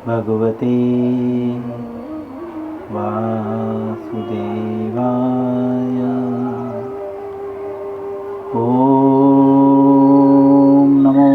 भगवते वासुदेवाय। ओम नमो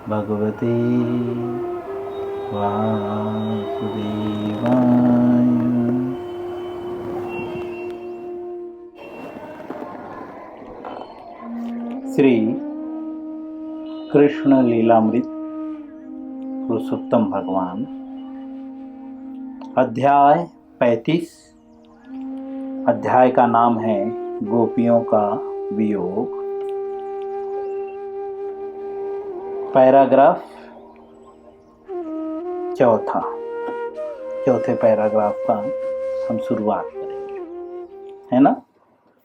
भगवते वासुदेवाय। श्री कृष्ण लीलामृत पुरुषोत्तम भगवान, अध्याय 35। अध्याय का नाम है गोपियों का वियोग। पैराग्राफ चौथे पैराग्राफ का हम शुरुआत करेंगे, है ना।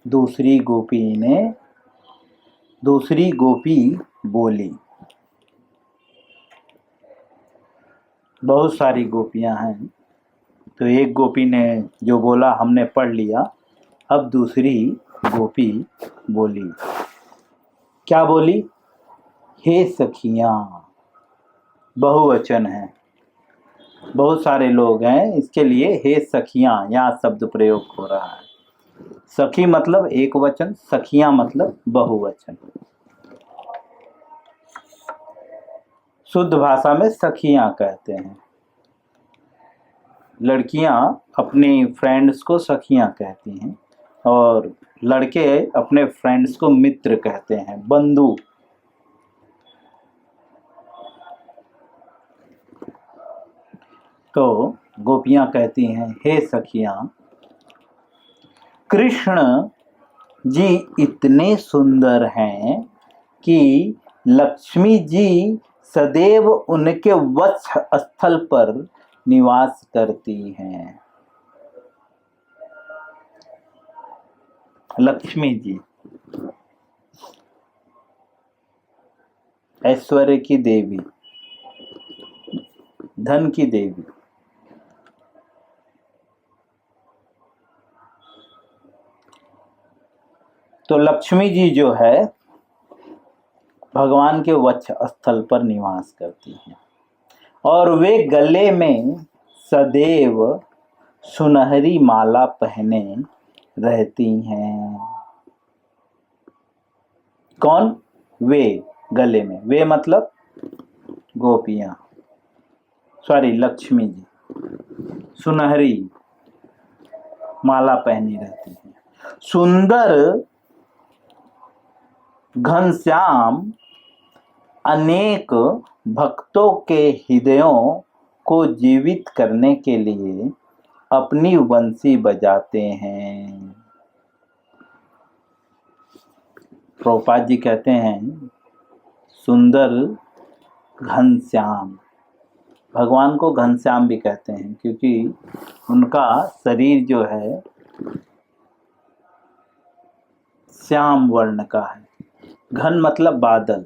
दूसरी गोपी बोली। बहुत सारी गोपियां हैं, तो एक गोपी ने जो बोला हमने पढ़ लिया। अब दूसरी गोपी बोली। क्या बोली? हे सखियां। बहुवचन है, बहुत सारे लोग हैं, इसके लिए हे सखियां यहाँ शब्द प्रयोग हो रहा है। सखी मतलब एक वचन, सखियां मतलब बहुवचन। शुद्ध भाषा में सखियां कहते हैं। लड़कियां अपनी फ्रेंड्स को सखियां कहती हैं और लड़के अपने फ्रेंड्स को मित्र कहते हैं, बंधु। तो गोपियां कहती हैं, हे सखियां, कृष्ण जी इतने सुंदर हैं कि लक्ष्मी जी सदैव उनके वक्ष स्थल पर निवास करती हैं। लक्ष्मी जी ऐश्वर्य की देवी, धन की देवी। तो लक्ष्मी जी जो है भगवान के वक्ष स्थल पर निवास करती हैं और वे गले में सदैव सुनहरी माला पहने रहती हैं। कौन? वे गले में, वे मतलब गोपियां, लक्ष्मी जी सुनहरी माला पहनी रहती हैं। सुंदर घनश्याम अनेक भक्तों के हृदयों को जीवित करने के लिए अपनी बंसी बजाते हैं। प्रभुपाद जी कहते हैं सुंदर घनश्याम। भगवान को घनश्याम भी कहते हैं क्योंकि उनका शरीर जो है श्याम वर्ण का है। घन मतलब बादल,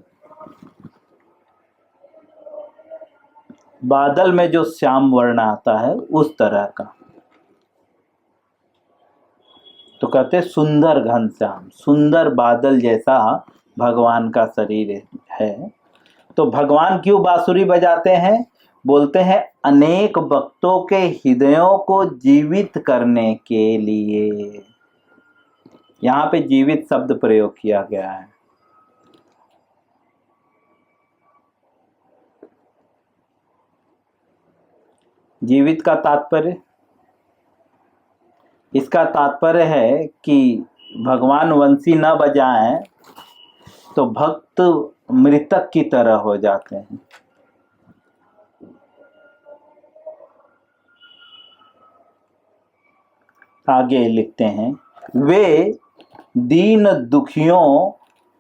बादल में जो श्याम वर्ण आता है उस तरह का। तो कहते सुंदर घनश्याम, सुंदर बादल जैसा भगवान का शरीर है। तो भगवान क्यों बांसुरी बजाते हैं? बोलते हैं अनेक भक्तों के हृदयों को जीवित करने के लिए। यहाँ पे जीवित शब्द प्रयोग किया गया है। जीवित का तात्पर्य, इसका तात्पर्य है कि भगवान वंशी न बजाएं तो भक्त मृतक की तरह हो जाते हैं। आगे लिखते हैं, वे दीन दुखियों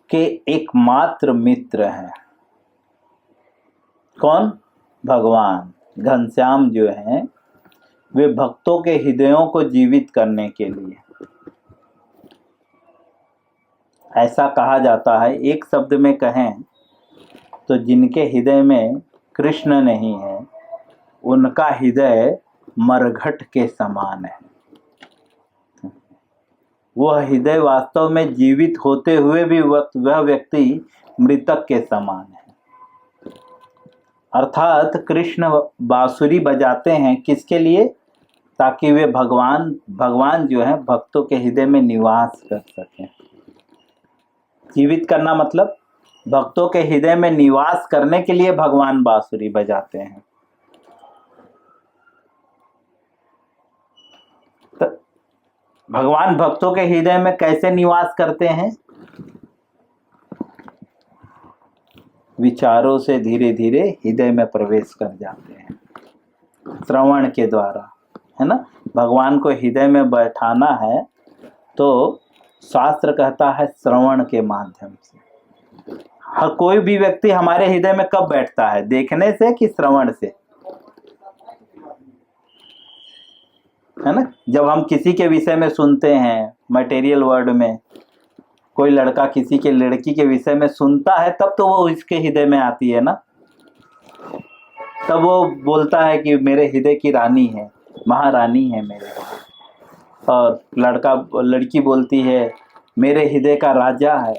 के एकमात्र मित्र हैं। कौन? भगवान। घनश्याम जो हैं वे भक्तों के हृदयों को जीवित करने के लिए, ऐसा कहा जाता है। एक शब्द में कहें तो जिनके हृदय में कृष्ण नहीं है उनका हृदय मरघट के समान है। वह हृदय वास्तव में जीवित होते हुए भी वह व्यक्ति मृतक के समान है। अर्थात कृष्ण बांसुरी बजाते हैं किसके लिए? ताकि वे भगवान जो है भक्तों के हृदय में निवास कर सकें। जीवित करना मतलब भक्तों के हृदय में निवास करने के लिए भगवान बांसुरी बजाते हैं। तो भगवान भक्तों के हृदय में कैसे निवास करते हैं? विचारों से धीरे धीरे हृदय में प्रवेश कर जाते हैं, श्रवण के द्वारा, है ना। भगवान को हृदय में बैठाना है तो शास्त्र कहता है श्रवण के माध्यम से। हर कोई भी व्यक्ति हमारे हृदय में कब बैठता है? देखने से कि श्रवण से, है ना। जब हम किसी के विषय में सुनते हैं, मटेरियल वर्ल्ड में कोई लड़का किसी के लड़की के विषय में सुनता है, तब तो वो इसके हृदय में आती है ना। तब वो बोलता है कि मेरे हृदय की रानी है, महारानी है मेरे। और लड़की बोलती है मेरे हृदय का राजा है।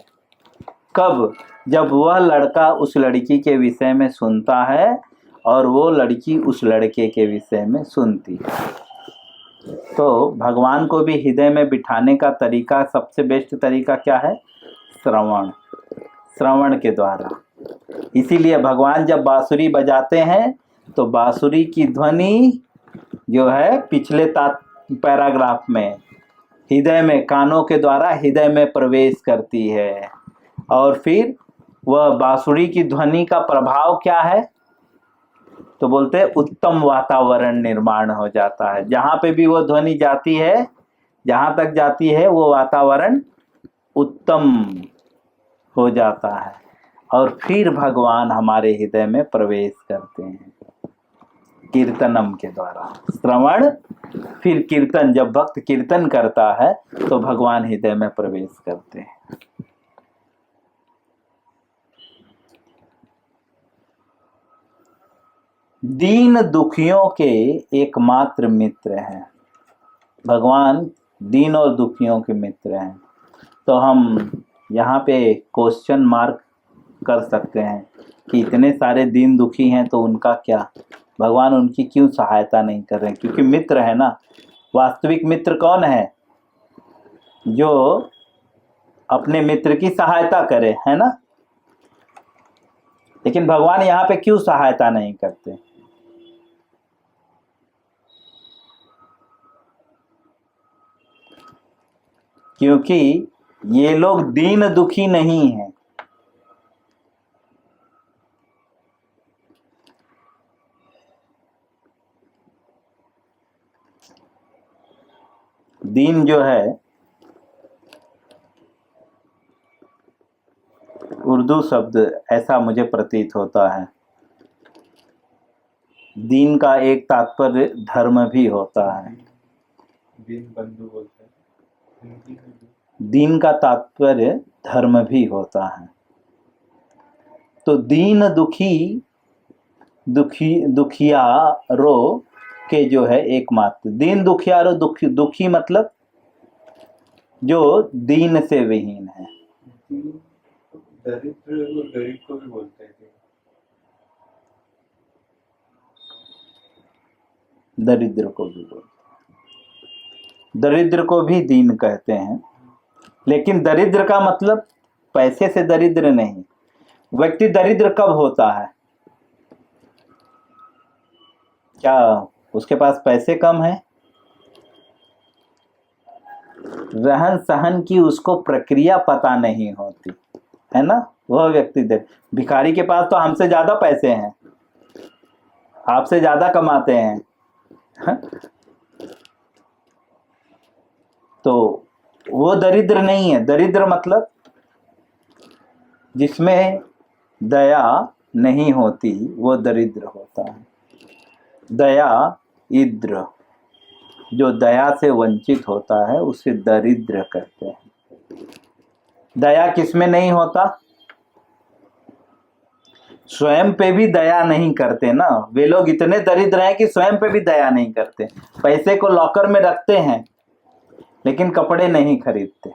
कब? जब वह लड़का उस लड़की के विषय में सुनता है और वो लड़की उस लड़के के विषय में सुनती है। तो भगवान को भी हृदय में बिठाने का तरीका, सबसे बेस्ट तरीका क्या है? श्रवण के द्वारा। इसीलिए भगवान जब बांसुरी बजाते हैं तो बांसुरी की ध्वनि जो है पिछले पैराग्राफ में हृदय में, कानों के द्वारा हृदय में प्रवेश करती है। और फिर वह बांसुरी की ध्वनि का प्रभाव क्या है? तो बोलते हैं उत्तम वातावरण निर्माण हो जाता है। जहाँ पे भी वो ध्वनि जाती है, जहाँ तक जाती है, वो वातावरण उत्तम हो जाता है। और फिर भगवान हमारे हृदय में प्रवेश करते हैं कीर्तनम के द्वारा। श्रवण फिर कीर्तन। जब भक्त कीर्तन करता है तो भगवान हृदय में प्रवेश करते हैं। दीन दुखियों के एकमात्र मित्र हैं भगवान। दीन और दुखियों के मित्र हैं। तो हम यहाँ पे क्वेश्चन मार्क कर सकते हैं कि इतने सारे दीन दुखी हैं तो उनका क्या? भगवान उनकी क्यों सहायता नहीं कर रहे हैं? क्योंकि मित्र है ना। वास्तविक मित्र कौन है? जो अपने मित्र की सहायता करे, है ना। लेकिन भगवान यहाँ पे क्यों सहायता नहीं करते? क्योंकि ये लोग दीन दुखी नहीं हैं। दीन जो है उर्दू शब्द, ऐसा मुझे प्रतीत होता है। दीन का एक तात्पर्य धर्म भी होता है। दीन बंधु बोलते हैं। दीन का तात्पर्य धर्म भी होता है। तो दीन दुखियारो के जो है एकमात्र दीन दुखियारो, दुखी मतलब जो दीन से विहीन है। दरिद्र और गरीब को भी बोलते हैं। दरिद्र को भी बोलते हैं, दरिद्र को भी दीन कहते हैं। लेकिन दरिद्र का मतलब पैसे से दरिद्र नहीं। व्यक्ति दरिद्र कब होता है? क्या उसके पास पैसे कम है? रहन सहन की उसको प्रक्रिया पता नहीं होती, है ना। वह व्यक्ति भिखारी के पास तो हमसे ज्यादा पैसे हैं, आपसे ज्यादा कमाते हैं, तो वो दरिद्र नहीं है। दरिद्र मतलब जिसमें दया नहीं होती वो दरिद्र होता है। दया इद्र, जो दया से वंचित होता है उसे दरिद्र कहते हैं। दया किसमें नहीं होता? स्वयं पे भी दया नहीं करते ना। वे लोग इतने दरिद्र हैं कि स्वयं पे भी दया नहीं करते। पैसे को लॉकर में रखते हैं लेकिन कपड़े नहीं खरीदते।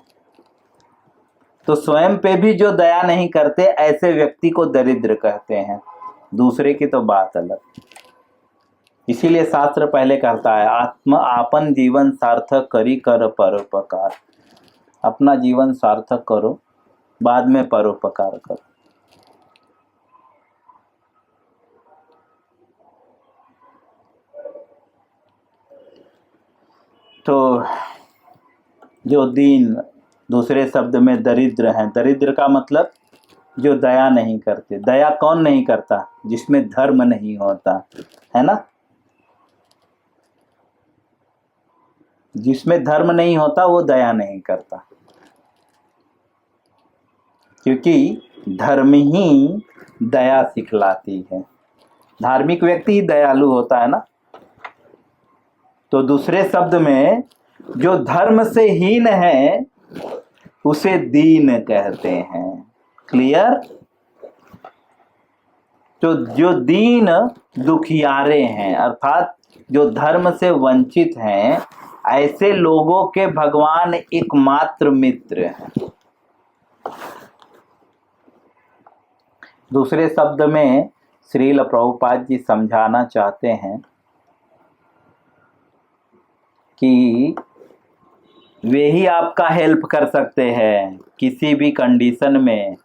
तो स्वयं पे भी जो दया नहीं करते, ऐसे व्यक्ति को दरिद्र कहते हैं। दूसरे की तो बात अलग। इसीलिए शास्त्र पहले कहता है आत्म आपन जीवन सार्थक करी कर परोपकार। अपना जीवन सार्थक करो, बाद में परोपकार करो। तो जो दीन, दूसरे शब्द में दरिद्र हैं। दरिद्र का मतलब जो दया नहीं करते। दया कौन नहीं करता? जिसमें धर्म नहीं होता, है ना। जिसमें धर्म नहीं होता वो दया नहीं करता, क्योंकि धर्म ही दया सिखलाती है। धार्मिक व्यक्ति ही दयालु होता है ना। तो दूसरे शब्द में जो धर्म से हीन है उसे दीन कहते हैं। क्लियर? तो जो दीन दुखियारे हैं, अर्थात जो धर्म से वंचित हैं, ऐसे लोगों के भगवान एकमात्र मित्र हैं। दूसरे शब्द में श्रील प्रभुपाद जी समझाना चाहते हैं कि वे ही आपका हेल्प कर सकते हैं किसी भी कंडीशन में,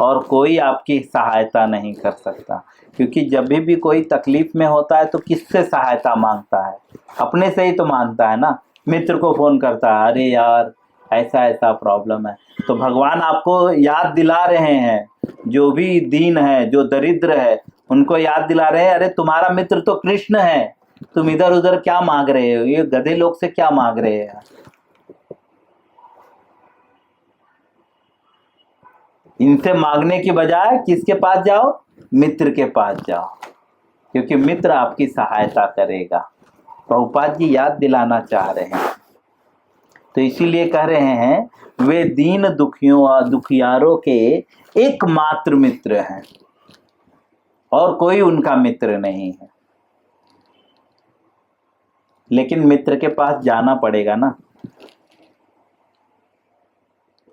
और कोई आपकी सहायता नहीं कर सकता। क्योंकि जब भी कोई तकलीफ में होता है तो किससे सहायता मांगता है? अपने से ही तो मांगता है ना। मित्र को फ़ोन करता है, अरे यार ऐसा ऐसा प्रॉब्लम है। तो भगवान आपको याद दिला रहे हैं, जो भी दीन है, जो दरिद्र है, उनको याद दिला रहे हैं, अरे तुम्हारा मित्र तो कृष्ण है, तुम इधर उधर क्या मांग रहे हो? ये गधे लोग से क्या मांग रहे हैं? इनसे मांगने की बजाय किसके पास जाओ? मित्र के पास जाओ, क्योंकि मित्र आपकी सहायता करेगा। प्रभुपाद जी याद दिलाना चाह रहे हैं। तो इसीलिए कह रहे हैं वे दीन दुखियों और दुखियारों के एकमात्र मित्र हैं, और कोई उनका मित्र नहीं है। लेकिन मित्र के पास जाना पड़ेगा ना।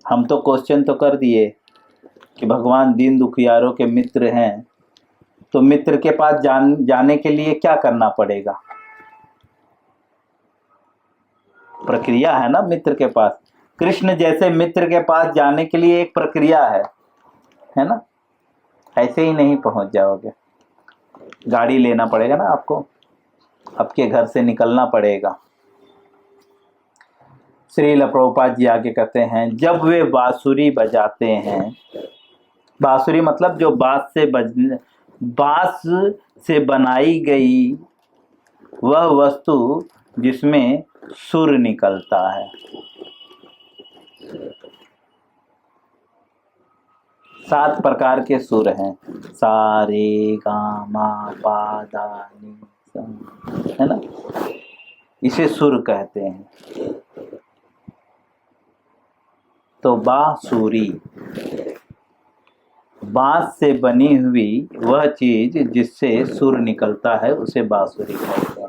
हम तो क्वेश्चन तो कर दिए कि भगवान दीन दुखियारों के मित्र हैं, तो मित्र के पास जाने के लिए क्या करना पड़ेगा? प्रक्रिया है ना मित्र के पास। कृष्ण जैसे मित्र के पास जाने के लिए एक प्रक्रिया है ना। ऐसे ही नहीं पहुंच जाओगे, गाड़ी लेना पड़ेगा ना आपको, आपके घर से निकलना पड़ेगा। श्रील प्रभुपाद जी आगे कहते हैं, जब वे बांसुरी बजाते हैं, बांसुरी मतलब जो बांस से बनाई गई वह वस्तु जिसमें सुर निकलता है। सात प्रकार के सुर हैं, सा रे गा मा पा धा नी सा, है ना। इसे सुर कहते हैं। तो बांसुरी, बांस से बनी हुई वह चीज जिससे सुर निकलता है उसे बांसुरी कहते हैं।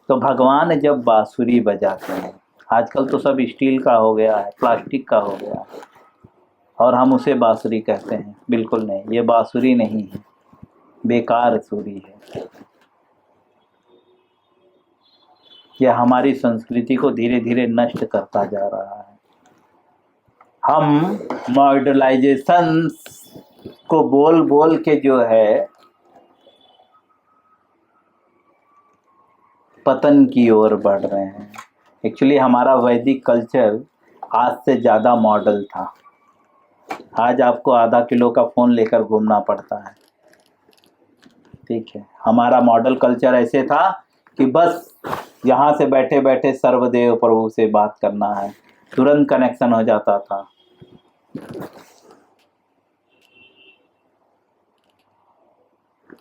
तो भगवान जब बांसुरी बजाते हैं, आजकल तो सब स्टील का हो गया है, प्लास्टिक का हो गया है, और हम उसे बांसुरी कहते हैं। बिल्कुल नहीं, ये बांसुरी नहीं है, बेकार सुरी है। यह हमारी संस्कृति को धीरे धीरे नष्ट करता जा रहा है। हम मॉडर्नाइजेशन को बोल बोल के जो है पतन की ओर बढ़ रहे हैं। एक्चुअली हमारा वैदिक कल्चर आज से ज़्यादा मॉडल था। आज आपको आधा किलो का फ़ोन लेकर घूमना पड़ता है, ठीक है। हमारा मॉडल कल्चर ऐसे था कि बस यहाँ से बैठे बैठे सर्वदेव प्रभु से बात करना है, तुरंत कनेक्शन हो जाता था।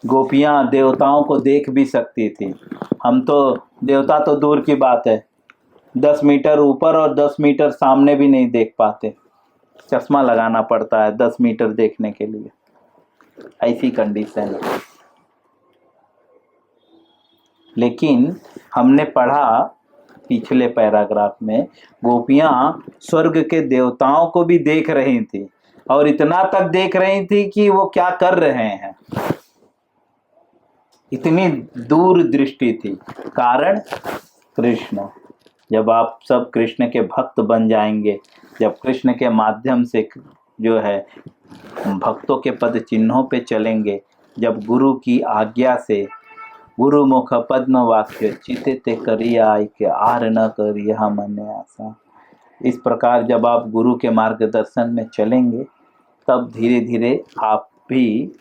गोपियाँ देवताओं को देख भी सकती थी। हम तो देवता तो दूर की बात है, 10 मीटर ऊपर और 10 मीटर सामने भी नहीं देख पाते। चश्मा लगाना पड़ता है 10 मीटर देखने के लिए, ऐसी कंडीशन है। लेकिन हमने पढ़ा पिछले पैराग्राफ में, गोपियाँ स्वर्ग के देवताओं को भी देख रही थी, और इतना तक देख रही थी कि वो क्या कर रहे हैं। इतनी दूर दृष्टि थी। कारण कृष्ण। जब आप सब कृष्ण के भक्त बन जाएंगे, जब कृष्ण के माध्यम से जो है भक्तों के पद चिन्हों पे चलेंगे, जब गुरु की आज्ञा से गुरु मुख पद्म वाक्य चिते ते करिया आय के आर न करिया मन आशा, इस प्रकार जब आप गुरु के मार्गदर्शन में चलेंगे तब धीरे धीरे आप भी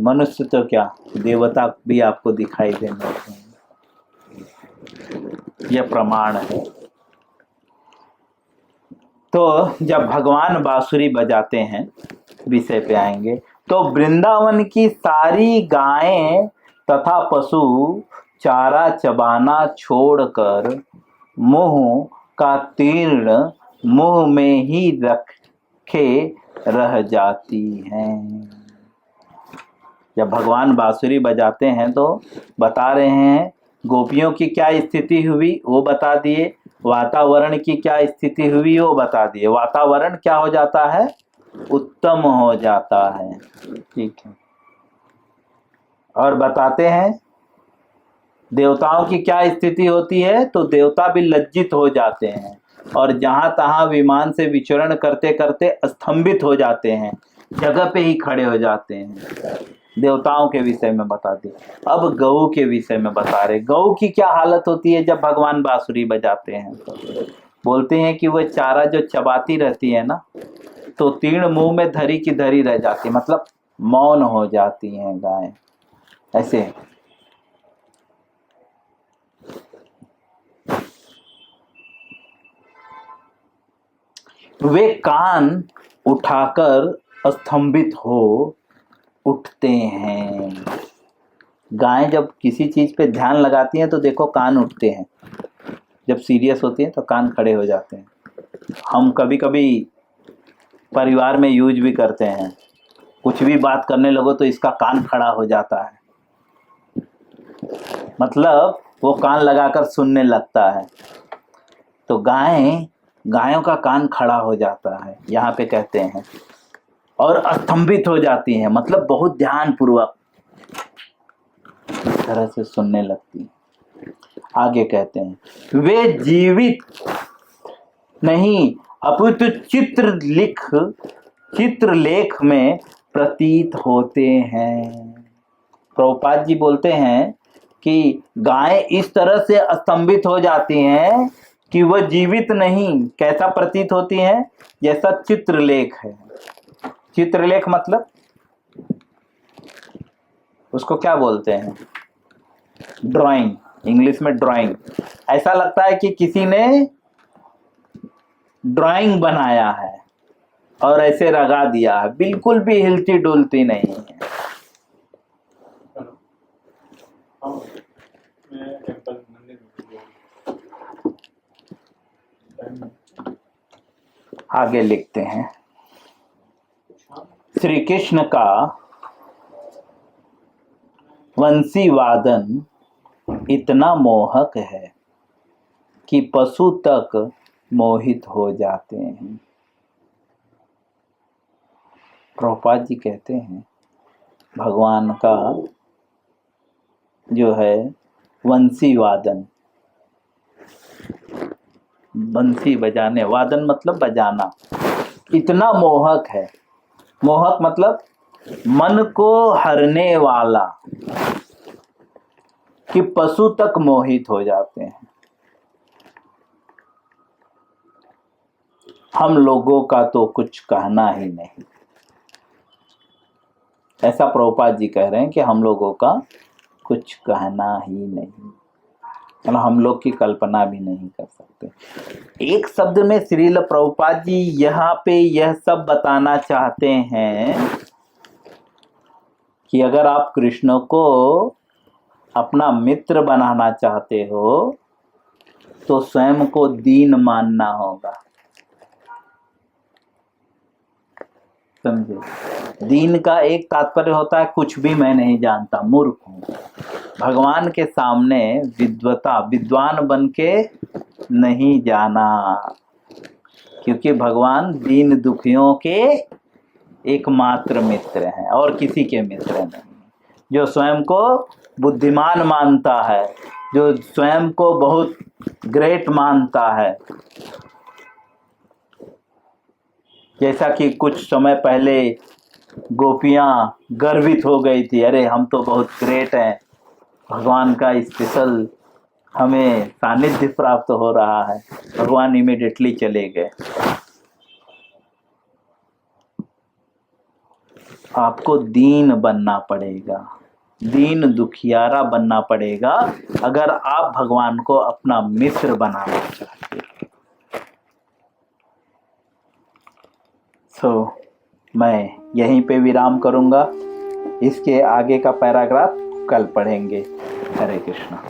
मनुष्य तो क्या देवता भी आपको दिखाई देने लगेंगे। यह प्रमाण है। तो जब भगवान बांसुरी बजाते हैं, विषय पे आएंगे, तो वृंदावन की सारी गायें तथा पशु चारा चबाना छोड़कर मुंह का तीर्ण मुंह में ही रखे रह जाती हैं। जब भगवान बांसुरी बजाते हैं तो बता रहे हैं गोपियों की क्या स्थिति हुई वो बता दिए, वातावरण की क्या स्थिति हुई वो बता दिए। वातावरण क्या हो जाता है? उत्तम हो जाता है। ठीक है। और बताते हैं देवताओं की क्या स्थिति होती है, तो देवता भी लज्जित हो जाते हैं और जहां तहां विमान से विचरण करते करते स्तंभित हो जाते हैं, जगह पे ही खड़े हो जाते हैं। देवताओं के विषय में बता दिए। अब गऊ के विषय में बता रहे। गऊ की क्या हालत होती है जब भगवान बांसुरी बजाते हैं? तो बोलते हैं कि वह चारा जो चबाती रहती है ना, तो तीर्ण मुंह में धरी की धरी रह जाती है, मतलब मौन हो जाती हैं गायें। ऐसे वे कान उठाकर स्तंभित हो उठते हैं। गायें जब किसी चीज पे ध्यान लगाती हैं तो देखो कान उठते हैं, जब सीरियस होती हैं तो कान खड़े हो जाते हैं। हम कभी कभी परिवार में यूज भी करते हैं, कुछ भी बात करने लगो तो इसका कान खड़ा हो जाता है, मतलब वो कान लगाकर सुनने लगता है। तो गायों का कान खड़ा हो जाता है, यहाँ पे कहते हैं, और स्तंभित हो जाती हैं, मतलब बहुत ध्यान पूर्वक इस तरह से सुनने लगती हैं। आगे कहते हैं वे जीवित नहीं अपितु चित्रलेख में प्रतीत होते हैं। प्रभुपाद जी बोलते हैं कि गायें इस तरह से स्तंभित हो जाती हैं कि वह जीवित नहीं, कैसा प्रतीत होती हैं? जैसा चित्रलेख है। चित्रलेख मतलब उसको क्या बोलते हैं? ड्राइंग, इंग्लिश में ड्राइंग। ऐसा लगता है कि किसी ने ड्राइंग बनाया है और ऐसे लगा दिया है, बिल्कुल भी हिलती डुलती नहीं है। आगे लिखते हैं श्री कृष्ण का वंशी वादन इतना मोहक है कि पशु तक मोहित हो जाते हैं। प्रभुपाद जी कहते हैं भगवान का जो है वंशी वादन, बंसी बजाने, वादन मतलब बजाना, इतना मोहक है। मोहक मतलब मन को हरने वाला, कि पशु तक मोहित हो जाते हैं। हम लोगों का तो कुछ कहना ही नहीं। ऐसा प्रभुपाद जी कह रहे हैं कि हम लोगों का कुछ कहना ही नहीं, मतलब हम लोग की कल्पना भी नहीं कर सकते। एक शब्द में श्रील प्रभुपाद जी यहाँ पे यह सब बताना चाहते हैं कि अगर आप कृष्ण को अपना मित्र बनाना चाहते हो तो स्वयं को दीन मानना होगा। समझे? दीन का एक तात्पर्य होता है कुछ भी मैं नहीं जानता, मूर्ख हूँ। भगवान के सामने विद्वान बन के नहीं जाना, क्योंकि भगवान दीन दुखियों के एकमात्र मित्र हैं और किसी के मित्र नहीं। जो स्वयं को बुद्धिमान मानता है, जो स्वयं को बहुत ग्रेट मानता है। जैसा कि कुछ समय पहले गोपियां गर्वित हो गई थी, अरे हम तो बहुत ग्रेट हैं, भगवान का स्पेशल हमें सानिध्य प्राप्त हो रहा है। भगवान इमीडिएटली चले गए। आपको दीन बनना पड़ेगा, दीन दुखियारा बनना पड़ेगा अगर आप भगवान को अपना मित्र बनाना चाहते हैं। मैं यहीं पे विराम करूंगा। इसके आगे का पैराग्राफ कल पढ़ेंगे। हरे कृष्णा।